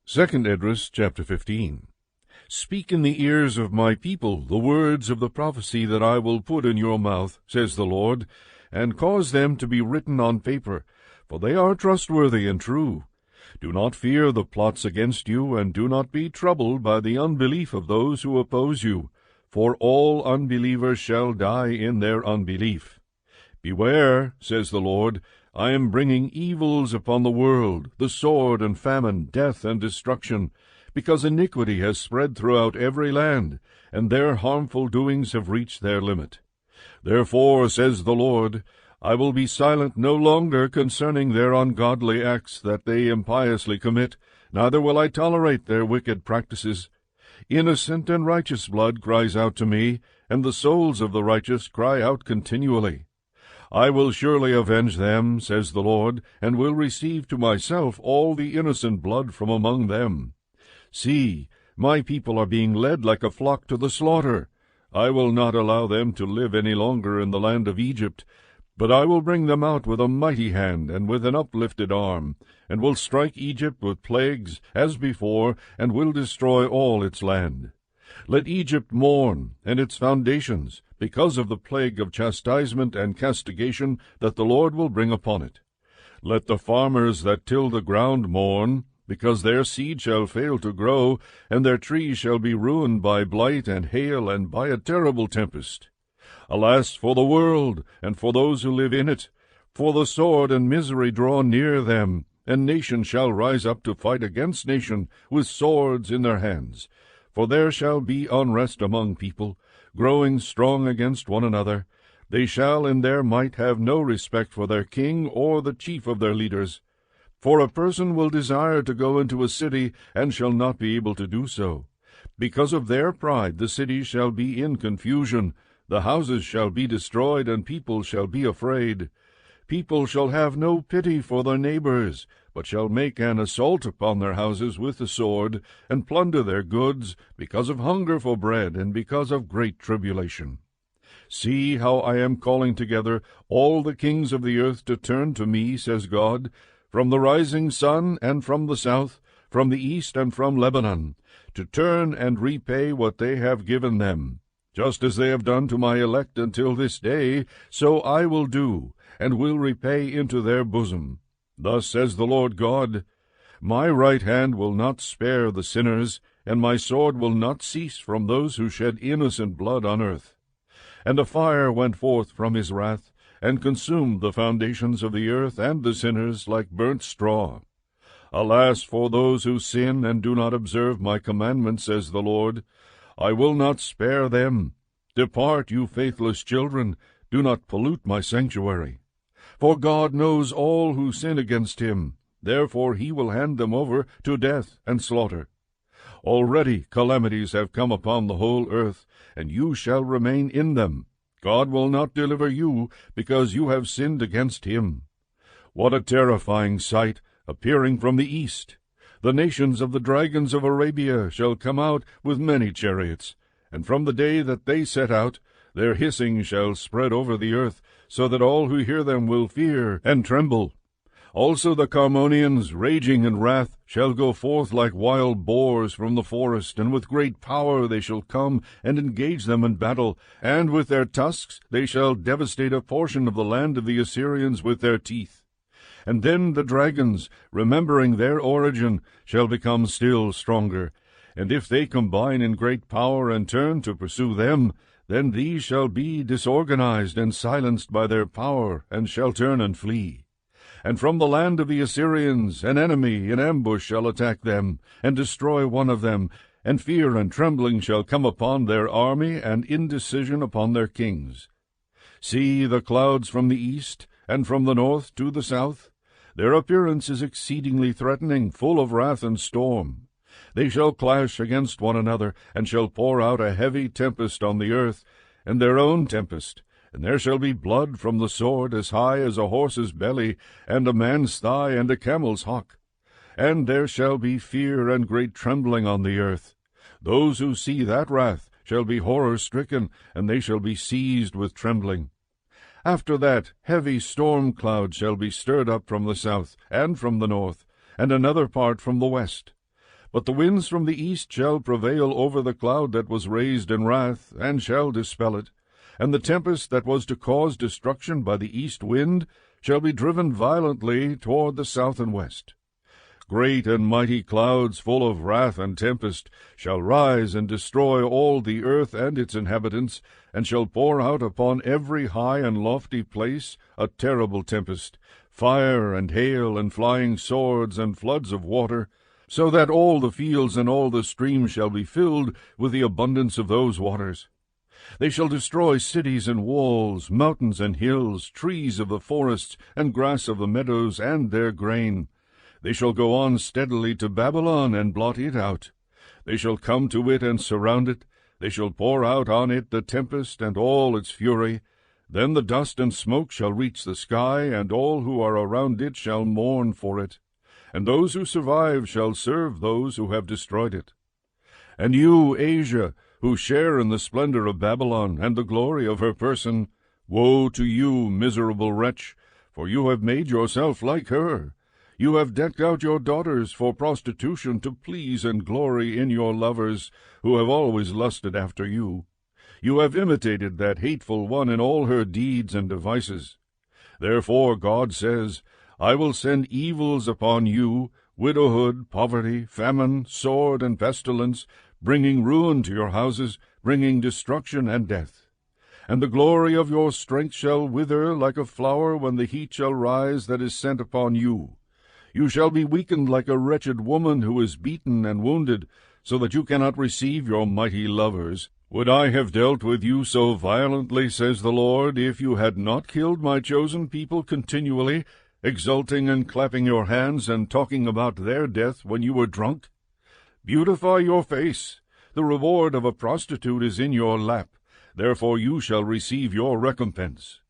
2 Esdras chapter 15. Speak in the ears of my people the words of the prophecy that I will put in your mouth, says the Lord, and cause them to be written on paper, for they are trustworthy and true. Do not fear the plots against you, and do not be troubled by the unbelief of those who oppose you, for all unbelievers shall die in their unbelief. Beware, says the Lord, I am bringing evils upon the world, the sword and famine, death and destruction, because iniquity has spread throughout every land, and their harmful doings have reached their limit. Therefore, says the Lord, I will be silent no longer concerning their ungodly acts that they impiously commit, neither will I tolerate their wicked practices. Innocent and righteous blood cries out to me, and the souls of the righteous cry out continually. I will surely avenge them, says the Lord, and will receive to myself all the innocent blood from among them. See, my people are being led like a flock to the slaughter. I will not allow them to live any longer in the land of Egypt, but I will bring them out with a mighty hand and with an uplifted arm, and will strike Egypt with plagues, as before, and will destroy all its land. Let Egypt mourn, and its foundations, because of the plague of chastisement and castigation that the Lord will bring upon it. Let the farmers that till the ground mourn, because their seed shall fail to grow, and their trees shall be ruined by blight and hail and by a terrible tempest. Alas for the world, and for those who live in it! For the sword and misery draw near them, and nation shall rise up to fight against nation, with swords in their hands. For there shall be unrest among people, growing strong against one another. They shall in their might have no respect for their king or the chief of their leaders. For a person will desire to go into a city, and shall not be able to do so. Because of their pride the city shall be in confusion, the houses shall be destroyed, and people shall be afraid. People shall have no pity for their neighbors, but shall make an assault upon their houses with the sword, and plunder their goods, because of hunger for bread, and because of great tribulation. See how I am calling together all the kings of the earth to turn to me, says God, from the rising sun and from the south, from the east and from Lebanon, to turn and repay what they have given them. Just as they have done to my elect until this day, so I will do, and will repay into their bosom. Thus says the Lord God, My right hand will not spare the sinners, and my sword will not cease from those who shed innocent blood on earth. And a fire went forth from his wrath, and consumed the foundations of the earth and the sinners like burnt straw. Alas for those who sin and do not observe my commandments, says the Lord. I will not spare them. Depart, you faithless children, do not pollute my sanctuary. For God knows all who sin against him, therefore he will hand them over to death and slaughter. Already calamities have come upon the whole earth, and you shall remain in them. God will not deliver you, because you have sinned against him. What a terrifying sight, appearing from the east! The nations of the dragons of Arabia shall come out with many chariots, and from the day that they set out, their hissing shall spread over the earth, so that all who hear them will fear and tremble. Also the Carmonians, raging in wrath, shall go forth like wild boars from the forest, and with great power they shall come and engage them in battle, and with their tusks they shall devastate a portion of the land of the Assyrians with their teeth. And then the dragons, remembering their origin, shall become still stronger. And if they combine in great power and turn to pursue them, then these shall be disorganized and silenced by their power, and shall turn and flee. And from the land of the Assyrians an enemy in ambush shall attack them, and destroy one of them, and fear and trembling shall come upon their army, and indecision upon their kings. See the clouds from the east, and from the north to the south. Their appearance is exceedingly threatening, full of wrath and storm. They shall clash against one another, and shall pour out a heavy tempest on the earth, and their own tempest. And there shall be blood from the sword as high as a horse's belly, and a man's thigh, and a camel's hock. And there shall be fear and great trembling on the earth. Those who see that wrath shall be horror-stricken, and they shall be seized with trembling. After that heavy storm clouds shall be stirred up from the south, and from the north, and another part from the west. But the winds from the east shall prevail over the cloud that was raised in wrath, and shall dispel it. And the tempest that was to cause destruction by the east wind shall be driven violently toward the south and west. Great and mighty clouds full of wrath and tempest shall rise and destroy all the earth and its inhabitants, and shall pour out upon every high and lofty place a terrible tempest, fire and hail and flying swords and floods of water, so that all the fields and all the streams shall be filled with the abundance of those waters. They shall destroy cities and walls, mountains and hills, trees of the forests, and grass of the meadows, and their grain. They shall go on steadily to Babylon, and blot it out. They shall come to it and surround it. They shall pour out on it the tempest and all its fury. Then the dust and smoke shall reach the sky, and all who are around it shall mourn for it. And those who survive shall serve those who have destroyed it. And you, Asia, who share in the splendor of Babylon and the glory of her person, woe to you, miserable wretch, for you have made yourself like her. You have decked out your daughters for prostitution to please and glory in your lovers, who have always lusted after you. You have imitated that hateful one in all her deeds and devices. Therefore God says, I will send evils upon you, widowhood, poverty, famine, sword, and pestilence, bringing ruin to your houses, bringing destruction and death. And the glory of your strength shall wither like a flower when the heat shall rise that is sent upon you. You shall be weakened like a wretched woman who is beaten and wounded, so that you cannot receive your mighty lovers. Would I have dealt with you so violently, says the Lord, if you had not killed my chosen people continually, exulting and clapping your hands and talking about their death when you were drunk? Beautify your face. The reward of a prostitute is in your lap. Therefore you shall receive your recompense.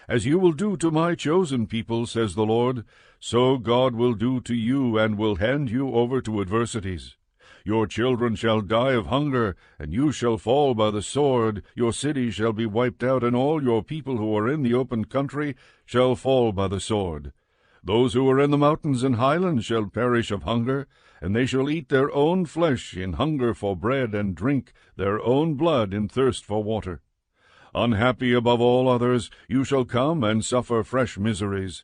As you will do to my chosen people, says the Lord, so God will do to you, and will hand you over to adversities. Your children shall die of hunger, and you shall fall by the sword. Your cities shall be wiped out, and all your people who are in the open country shall fall by the sword. Those who are in the mountains and highlands shall perish of hunger, and they shall eat their own flesh in hunger for bread, and drink their own blood in thirst for water. Unhappy above all others, you shall come and suffer fresh miseries.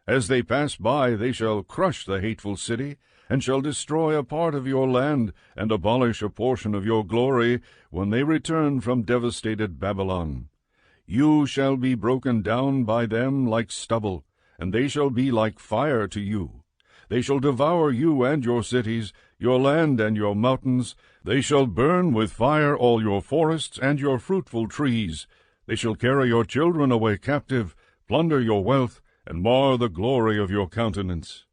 As they pass by, they shall crush the hateful city, and shall destroy a part of your land, and abolish a portion of your glory, when they return from devastated Babylon. You shall be broken down by them like stubble, and they shall be like fire to you. They shall devour you and your cities, your land and your mountains. They shall burn with fire all your forests and your fruitful trees. They shall carry your children away captive, plunder your wealth, and mar the glory of your countenance.